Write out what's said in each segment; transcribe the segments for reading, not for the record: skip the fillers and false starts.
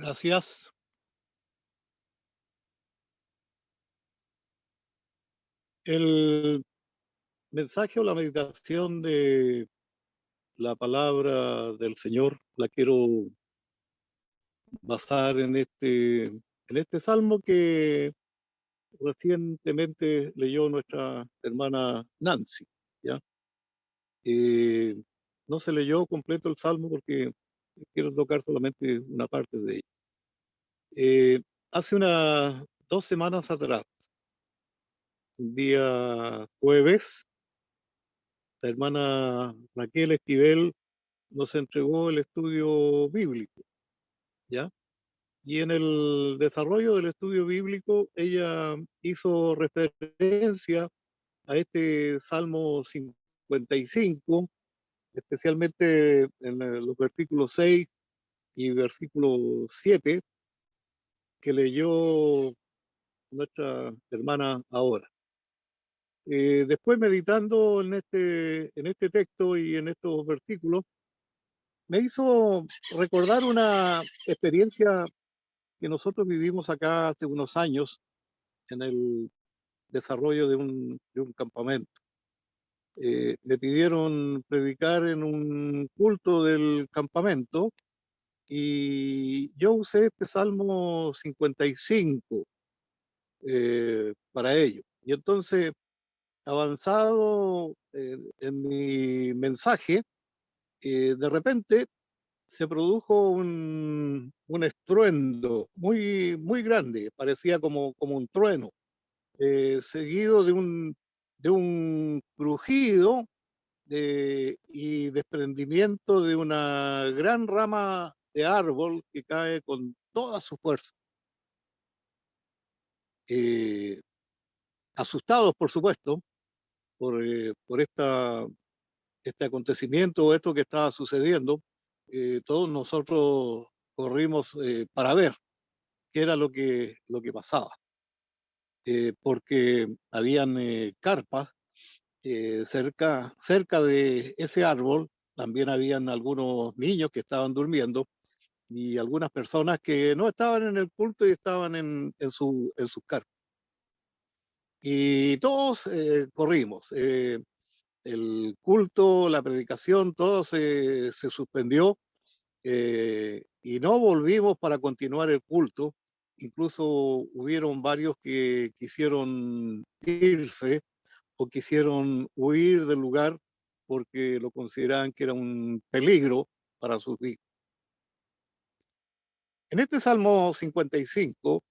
Gracias. El mensaje o la meditación de la palabra del Señor la quiero basar en este salmo que recientemente leyó nuestra hermana Nancy, ¿ya? Eh, no se leyó completo el salmo porque quiero tocar solamente una parte de él. Hace unas 2 semanas atrás, un día jueves, la hermana Raquel Esquivel nos entregó el estudio bíblico, ¿ya? Y en el desarrollo del estudio bíblico, ella hizo referencia a este Salmo 55, especialmente en los versículos 6 y versículo 7, que leyó nuestra hermana ahora. Después, meditando en este texto y en estos versículos, me hizo recordar una experiencia que nosotros vivimos acá hace unos años en el desarrollo de un campamento. Me pidieron predicar en un culto del campamento y yo usé este Salmo 55 para ello. Y entonces, avanzado en mi mensaje, de repente se produjo un estruendo muy, muy grande, parecía como un trueno, seguido de un crujido y desprendimiento de una gran rama de árbol que cae con toda su fuerza. Eh, Asustados, por supuesto, por este acontecimiento o esto que estaba sucediendo, todos nosotros corrimos para ver qué era lo que pasaba, porque habían carpas cerca de ese árbol. También habían algunos niños que estaban durmiendo y algunas personas que no estaban en el culto y estaban en sus carpas. Y todos corrimos. El culto, la predicación, todo se suspendió y no volvimos para continuar el culto. Incluso hubieron varios que quisieron irse o quisieron huir del lugar porque lo consideraban que era un peligro para sus vidas. En este Salmo 55,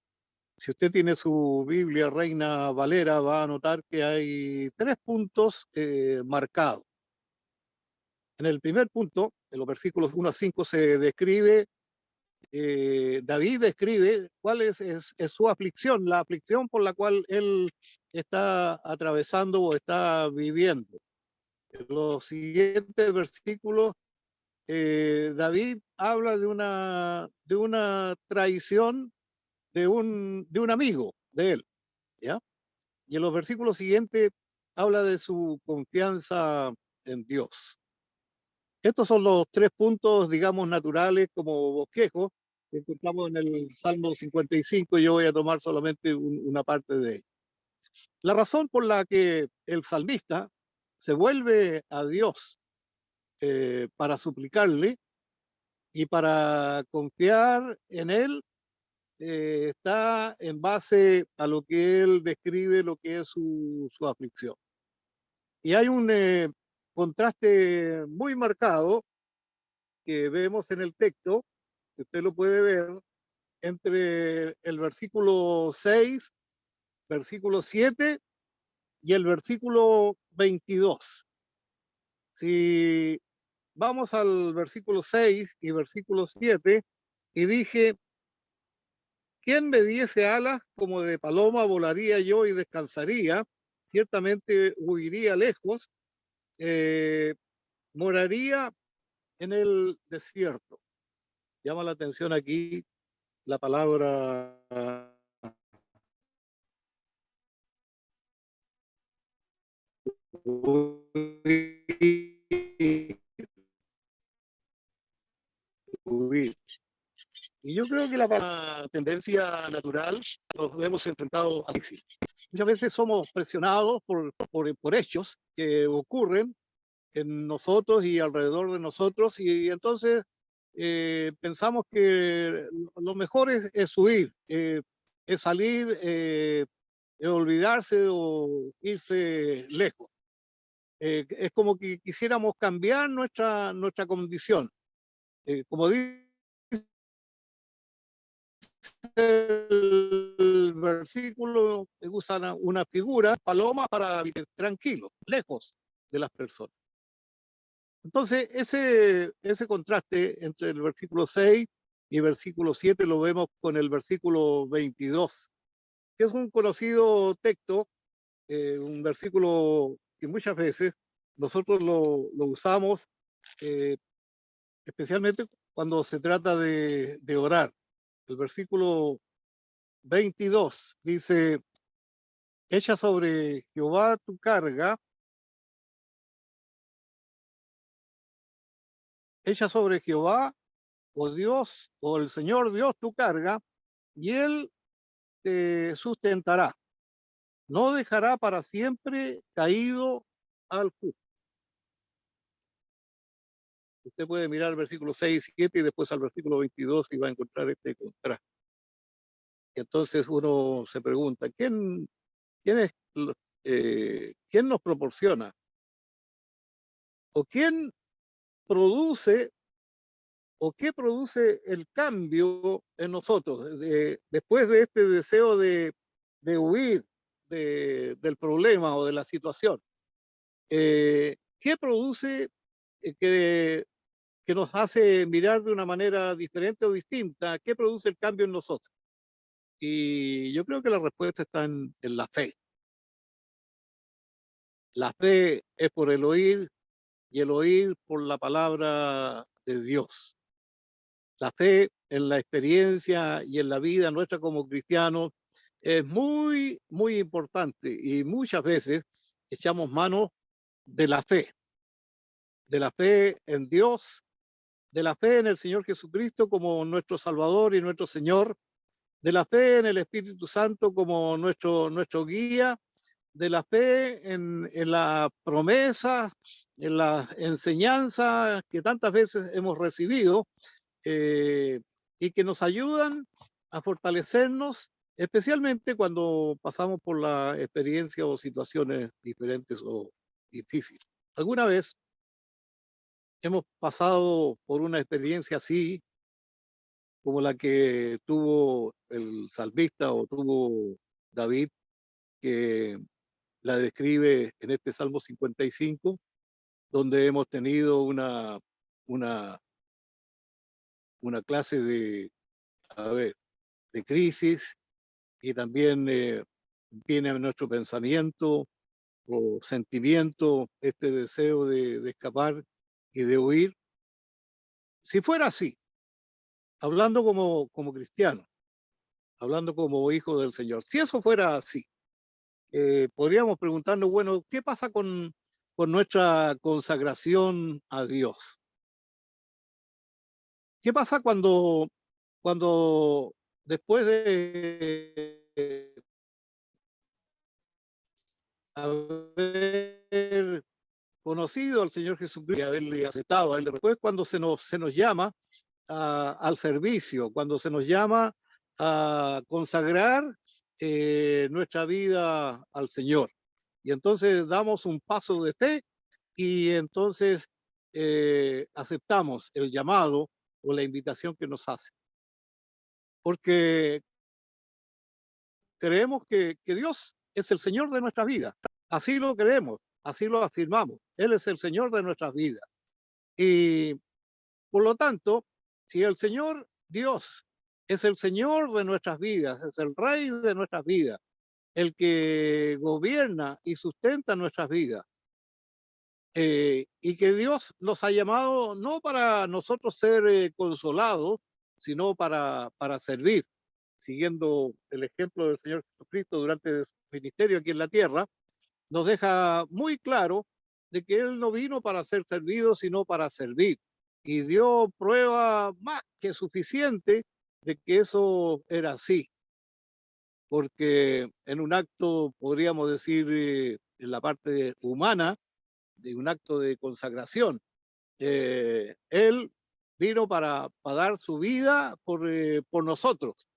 si usted tiene su Biblia Reina Valera, va a notar que hay 3 puntos marcados. En el primer punto, en los versículos 1 a 5, se describe, David describe cuál es su aflicción, la aflicción por la cual él está atravesando o está viviendo. En los siguientes versículos, David habla de una traición de un amigo de él, ¿ya? Y en los versículos siguientes habla de su confianza en Dios. Estos son los 3 puntos, digamos, naturales como bosquejos que encontramos en el Salmo 55. Yo voy a tomar solamente una parte de ello. La razón por la que el salmista se vuelve a Dios para suplicarle y para confiar en Él está en base a lo que Él describe, lo que es su aflicción. Y hay un contraste muy marcado que vemos en el texto, que usted lo puede ver, entre el versículo 6, versículo 7 y el versículo 22. Si vamos al versículo 6 y versículo 7, y dije, ¿quién me diese alas como de paloma volaría yo y descansaría? Ciertamente huiría lejos, eh, moraría en el desierto. Llama la atención aquí la palabra huir. Y yo creo que la tendencia natural nos hemos enfrentado a crisis. Muchas veces somos presionados por hechos que ocurren en nosotros y alrededor de nosotros, y entonces pensamos que lo mejor es huir, es salir, es olvidarse o irse lejos. Es como que quisiéramos cambiar nuestra condición. Como dice el versículo, usa una figura, paloma, para vivir tranquilo, lejos de las personas. Entonces, ese contraste entre el versículo 6 y el versículo 7 lo vemos con el versículo 22, que es un conocido texto, un versículo que muchas veces nosotros lo usamos, eh, especialmente cuando se trata de orar. El versículo 22 dice: echa sobre Jehová tu carga, echa sobre Jehová, o Dios, o el Señor Dios tu carga, y Él te sustentará. No dejará para siempre caído al justo. Usted puede mirar el versículo 6 y 7 y después al versículo 22 y va a encontrar este contraste. Y entonces uno se pregunta, quién es, quién nos proporciona o quién produce o qué produce el cambio en nosotros después de este deseo de huir del problema o de la situación? ¿Qué produce que nos hace mirar de una manera diferente o distinta? ¿Qué produce el cambio en nosotros? Y yo creo que la respuesta está en la fe. La fe es por el oír y el oír por la palabra de Dios. La fe en la experiencia y en la vida nuestra como cristianos es muy, muy importante, y muchas veces echamos mano de la fe en Dios, de la fe en el Señor Jesucristo como nuestro Salvador y nuestro Señor, de la fe en el Espíritu Santo como nuestro guía, de la fe en la promesa, en la enseñanza que tantas veces hemos recibido, eh, y que nos ayudan a fortalecernos, especialmente cuando pasamos por la experiencia o situaciones diferentes o difíciles. ¿Alguna vez hemos pasado por una experiencia así, como la que tuvo el salmista o tuvo David, que la describe en este Salmo 55, donde hemos tenido una, una clase a ver, de crisis, y también viene a nuestro pensamiento o sentimiento este deseo de escapar y de huir? Si fuera así, hablando como cristiano, hablando como hijo del Señor, si eso fuera así, podríamos preguntarnos, bueno, ¿qué pasa con nuestra consagración a Dios? ¿Qué pasa cuando después de haber conocido al Señor Jesucristo y haberle aceptado a Él, después cuando se nos llama al servicio, cuando se nos llama a consagrar nuestra vida al Señor? Y entonces damos un paso de fe, y entonces aceptamos el llamado o la invitación que nos hace, porque creemos que Dios es el Señor de nuestra vida. Así lo creemos, así lo afirmamos. Él es el Señor de nuestras vidas. Y por lo tanto, si el Señor Dios es el Señor de nuestras vidas, es el Rey de nuestras vidas, el que gobierna y sustenta nuestras vidas, y que Dios nos ha llamado no para nosotros ser consolados, sino para servir, siguiendo el ejemplo del Señor Jesucristo durante su ministerio aquí en la tierra, nos deja muy claro de que Él no vino para ser servido, sino para servir. Y dio prueba más que suficiente de que eso era así, porque en un acto, podríamos decir, en la parte humana, de un acto de consagración, él vino para dar su vida por nosotros.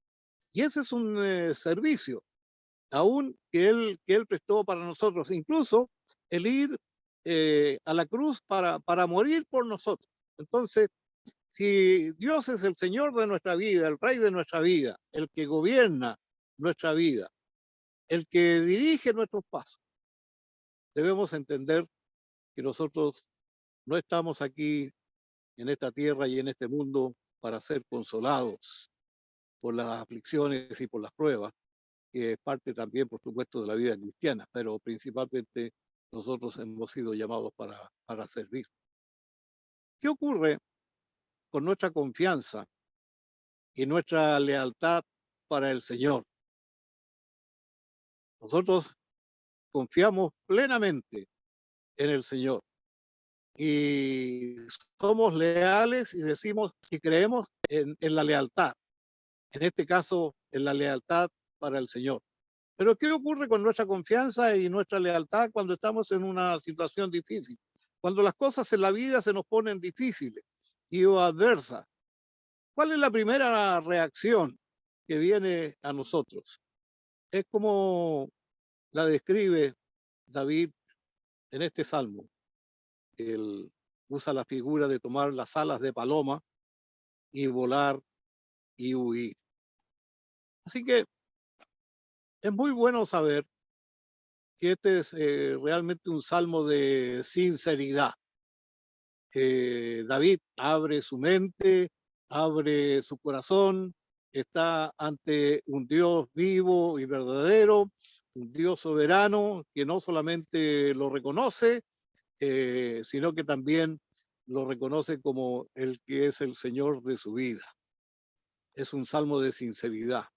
Y ese es un servicio, aún que él prestó para nosotros, incluso el ir a la cruz para morir por nosotros. Entonces, si Dios es el Señor de nuestra vida, el Rey de nuestra vida, el que gobierna nuestra vida, el que dirige nuestros pasos, debemos entender que nosotros no estamos aquí en esta tierra y en este mundo para ser consolados por las aflicciones y por las pruebas, que es parte también, por supuesto, de la vida cristiana, pero principalmente nosotros hemos sido llamados para servir. ¿Qué ocurre con nuestra confianza y nuestra lealtad para el Señor? Nosotros confiamos plenamente en el Señor y somos leales y decimos y creemos en la lealtad, en este caso en la lealtad para el Señor. Pero ¿qué ocurre con nuestra confianza y nuestra lealtad cuando estamos en una situación difícil? Cuando las cosas en la vida se nos ponen difíciles y o adversas. ¿Cuál es la primera reacción que viene a nosotros? Es como la describe David en este salmo. Él usa la figura de tomar las alas de paloma y volar y huir. Así que es muy bueno saber que este es realmente un salmo de sinceridad. David abre su mente, abre su corazón, está ante un Dios vivo y verdadero, un Dios soberano que no solamente lo reconoce, sino que también lo reconoce como el que es el Señor de su vida. Es un salmo de sinceridad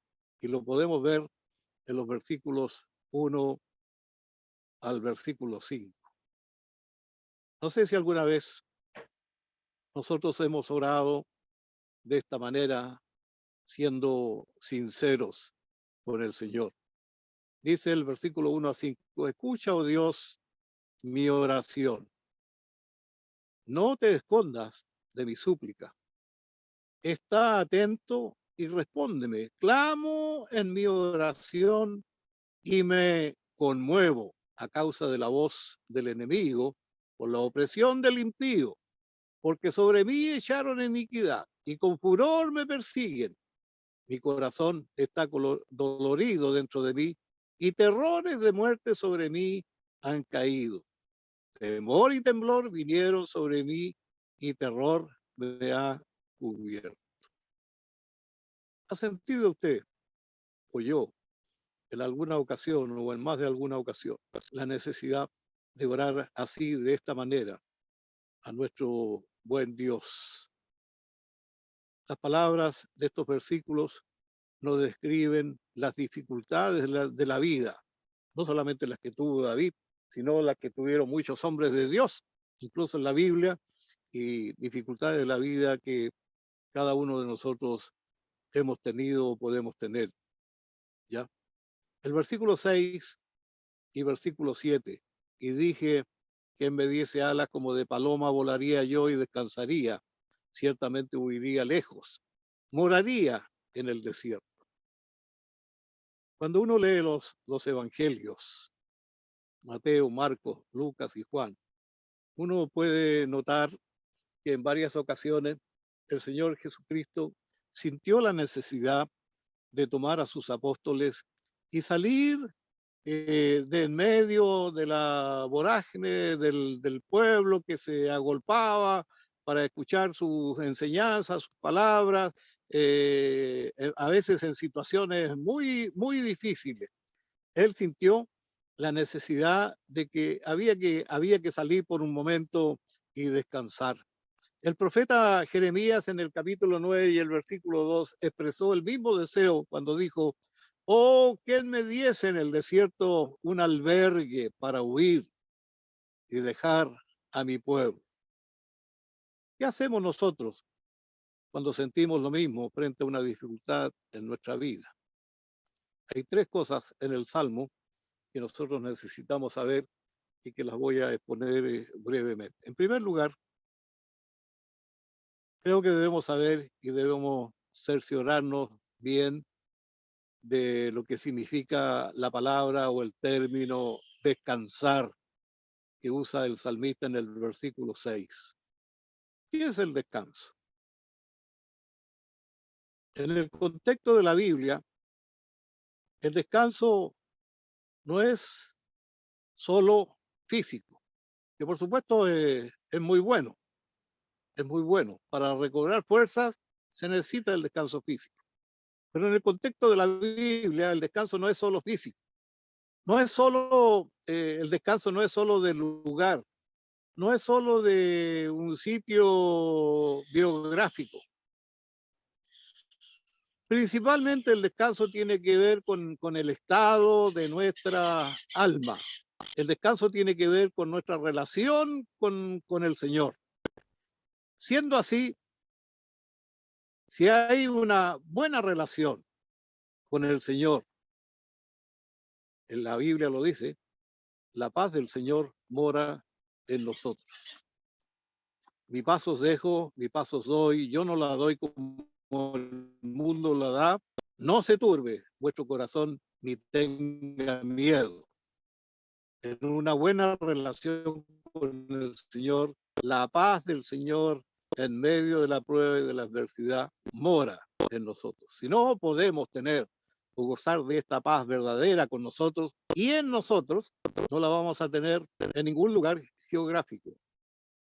y lo podemos ver en los versículos 1 al versículo 5. No sé si alguna vez nosotros hemos orado de esta manera, siendo sinceros con el Señor. Dice el versículo 1 a 5, escucha, oh Dios, mi oración. No te escondas de mi súplica. Está atento y respóndeme. Clamo en mi oración y me conmuevo a causa de la voz del enemigo, por la opresión del impío, porque sobre mí echaron iniquidad y con furor me persiguen. Mi corazón está dolorido dentro de mí y terrores de muerte sobre mí han caído. Temor y temblor vinieron sobre mí y terror me ha cubierto. ¿Ha sentido usted o yo en alguna ocasión o en más de alguna ocasión la necesidad de orar así, de esta manera, a nuestro buen Dios? Las palabras de estos versículos nos describen las dificultades de la vida, no solamente las que tuvo David, sino las que tuvieron muchos hombres de Dios, incluso en la Biblia, y dificultades de la vida que cada uno de nosotros hemos tenido o podemos tener. ¿Ya? El versículo 6 y versículo 7, y dije que me diese alas como de paloma, volaría yo y descansaría, ciertamente huiría lejos, moraría en el desierto. Cuando uno lee los evangelios, Mateo, Marcos, Lucas y Juan, uno puede notar que en varias ocasiones el Señor Jesucristo sintió la necesidad de tomar a sus apóstoles y salir de en medio de la vorágine del pueblo que se agolpaba para escuchar sus enseñanzas, sus palabras, a veces en situaciones muy difíciles. Él sintió la necesidad de que había que salir por un momento y descansar. El profeta Jeremías en el capítulo 9 y el versículo 2 expresó el mismo deseo cuando dijo, oh, que me diese en el desierto un albergue para huir y dejar a mi pueblo. ¿Qué hacemos nosotros cuando sentimos lo mismo frente a una dificultad en nuestra vida. Hay tres cosas en el Salmo que nosotros necesitamos saber y que las voy a exponer brevemente. En primer lugar, creo que debemos saber y debemos cerciorarnos bien de lo que significa la palabra o el término descansar que usa el salmista en el versículo 6. ¿Qué es el descanso? En el contexto de la Biblia, el descanso no es solo físico, que por supuesto es muy bueno, es muy bueno. Para recobrar fuerzas se necesita el descanso físico. Pero en el contexto de la Biblia, el descanso no es solo físico. No es solo, el descanso no es solo del lugar, no es solo de un sitio biográfico. Principalmente el descanso tiene que ver con el estado de nuestra alma. El descanso tiene que ver con nuestra relación con el Señor. Siendo así, si hay una buena relación con el Señor, en la Biblia lo dice, la paz del Señor mora en nosotros. Mi paz os dejo, mi paz os doy, yo no la doy como el mundo la da. No se turbe vuestro corazón ni tenga miedo. En una buena relación con el Señor, la paz del Señor en medio de la prueba y de la adversidad mora en nosotros. Si no podemos tener o gozar de esta paz verdadera con nosotros y en nosotros, no la vamos a tener en ningún lugar geográfico,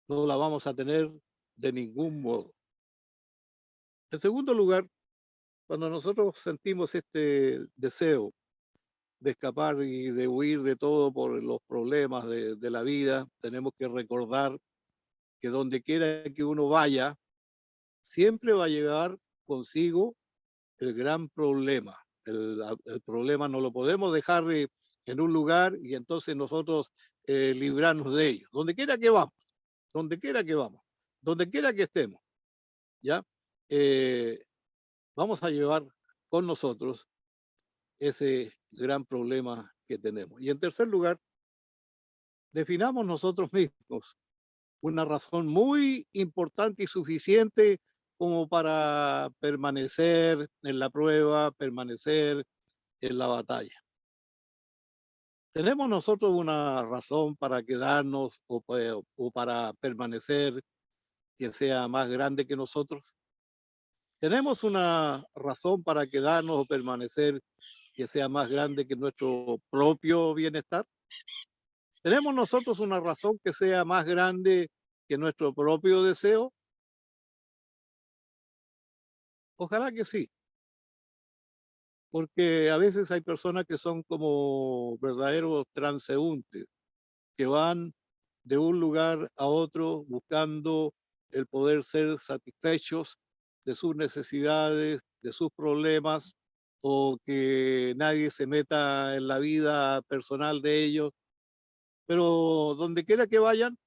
no la vamos a tener de ningún modo. En segundo lugar, cuando nosotros sentimos este deseo de escapar y de huir de todo por los problemas de la vida, tenemos que recordar que donde quiera que uno vaya, siempre va a llevar consigo el gran problema. El problema no lo podemos dejar en un lugar y entonces nosotros librarnos de ello. Donde quiera que vamos, donde quiera que vamos, donde quiera que estemos, ¿ya? Eh, vamos a llevar con nosotros ese gran problema que tenemos. Y en tercer lugar, definamos nosotros mismos una razón muy importante y suficiente como para permanecer en la prueba, permanecer en la batalla. ¿Tenemos nosotros una razón para quedarnos o para permanecer que sea más grande que nosotros? ¿Tenemos una razón para quedarnos o permanecer que sea más grande que nuestro propio bienestar? ¿Tenemos nosotros una razón que sea más grande que nuestro propio deseo? Ojalá que sí, porque a veces hay personas que son como verdaderos transeúntes, que van de un lugar a otro buscando el poder ser satisfechos de sus necesidades, de sus problemas, o que nadie se meta en la vida personal de ellos. Pero donde quiera que vayan,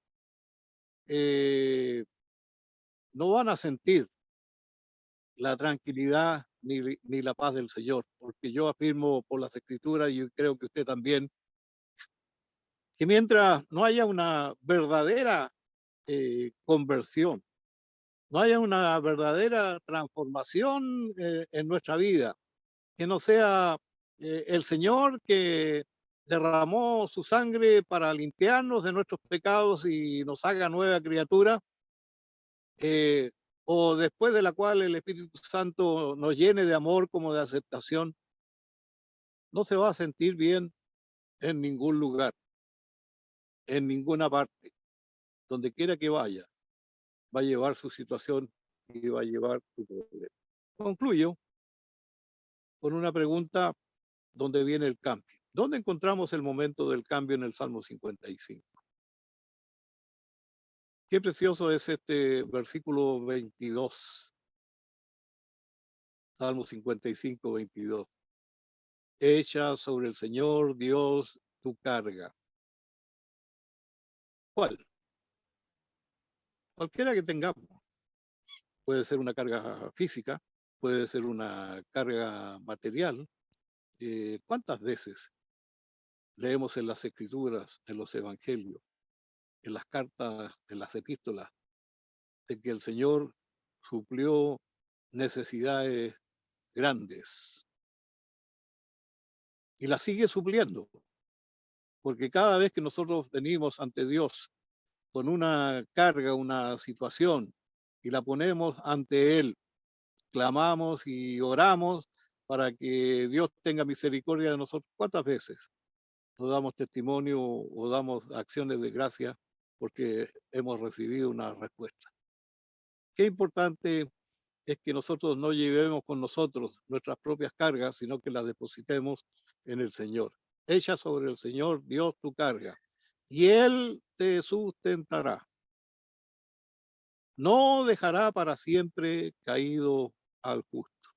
eh, no van a sentir la tranquilidad ni la paz del Señor, porque yo afirmo por las Escrituras y creo que usted también, que mientras no haya una verdadera conversión, no haya una verdadera transformación en nuestra vida, que no sea el Señor que derramó su sangre para limpiarnos de nuestros pecados y nos haga nueva criatura, eh, o después de la cual el Espíritu Santo nos llene de amor como de aceptación, no se va a sentir bien en ningún lugar, en ninguna parte, donde quiera que vaya, va a llevar su situación y va a llevar su problema. Concluyo con una pregunta donde viene el cambio. ¿Dónde encontramos el momento del cambio en el Salmo 55? Qué precioso es este versículo 22, Salmo 55, 22. Echa sobre el Señor Dios tu carga. ¿Cuál? Cualquiera que tengamos. Puede ser una carga física, puede ser una carga material. ¿Cuántas veces leemos en las escrituras, en los evangelios, en las cartas, en las epístolas, de que el Señor suplió necesidades grandes y las sigue supliendo? Porque cada vez que nosotros venimos ante Dios con una carga, una situación, y la ponemos ante Él, clamamos y oramos para que Dios tenga misericordia de nosotros. ¿Cuántas veces nos damos testimonio o damos acciones de gracia porque hemos recibido una respuesta? Qué importante es que nosotros no llevemos con nosotros nuestras propias cargas, sino que las depositemos en el Señor. Echa sobre el Señor Dios tu carga y Él te sustentará. No dejará para siempre caído al justo.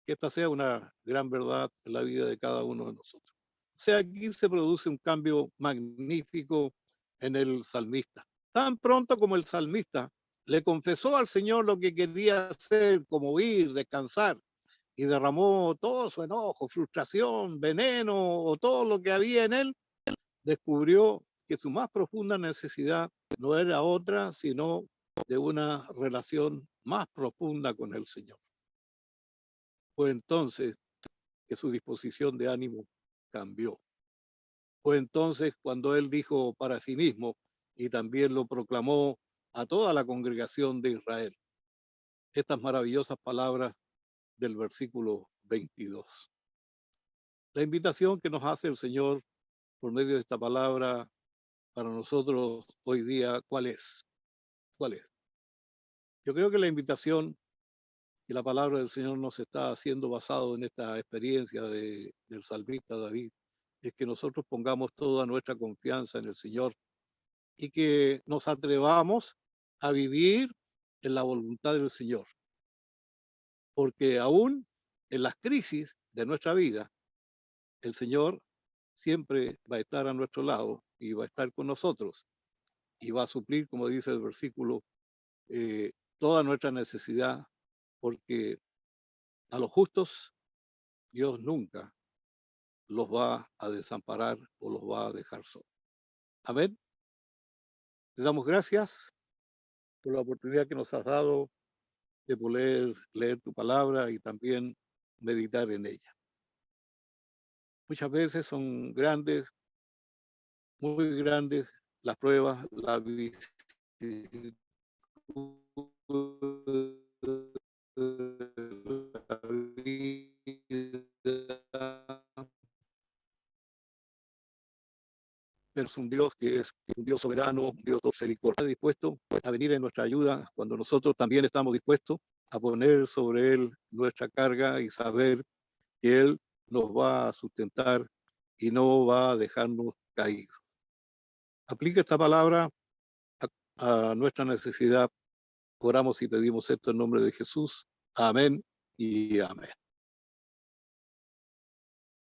Que esta sea una gran verdad en la vida de cada uno de nosotros. O sea, aquí se produce un cambio magnífico en el salmista. Tan pronto como el salmista le confesó al Señor lo que quería hacer, como huir, descansar, y derramó todo su enojo, frustración, veneno o todo lo que había en él, descubrió que su más profunda necesidad no era otra, sino de una relación más profunda con el Señor. Fue entonces que su disposición de ánimo cambió. Fue entonces cuando él dijo para sí mismo y también lo proclamó a toda la congregación de Israel estas maravillosas palabras del versículo 22. La invitación que nos hace el Señor por medio de esta palabra para nosotros hoy día, ¿cuál es? ¿Cuál es? Yo creo que la invitación que la palabra del Señor nos está haciendo basado en esta experiencia del salmista David es que nosotros pongamos toda nuestra confianza en el Señor y que nos atrevamos a vivir en la voluntad del Señor. Porque aún en las crisis de nuestra vida, el Señor siempre va a estar a nuestro lado y va a estar con nosotros y va a suplir, como dice el versículo, toda nuestra necesidad, porque a los justos Dios nunca los va a desamparar o los va a dejar solos. Amén. Te damos gracias por la oportunidad que nos has dado de poder leer tu palabra y también meditar en ella. Muchas veces son grandes, muy grandes las pruebas, la vicisitud, la vida, pero es un Dios que es un Dios soberano, un Dios misericordioso, está dispuesto a venir en nuestra ayuda cuando nosotros también estamos dispuestos a poner sobre Él nuestra carga y saber que Él nos va a sustentar y no va a dejarnos caídos. Aplica esta palabra a nuestra necesidad. Oramos y pedimos esto en nombre de Jesús. Amén y amén.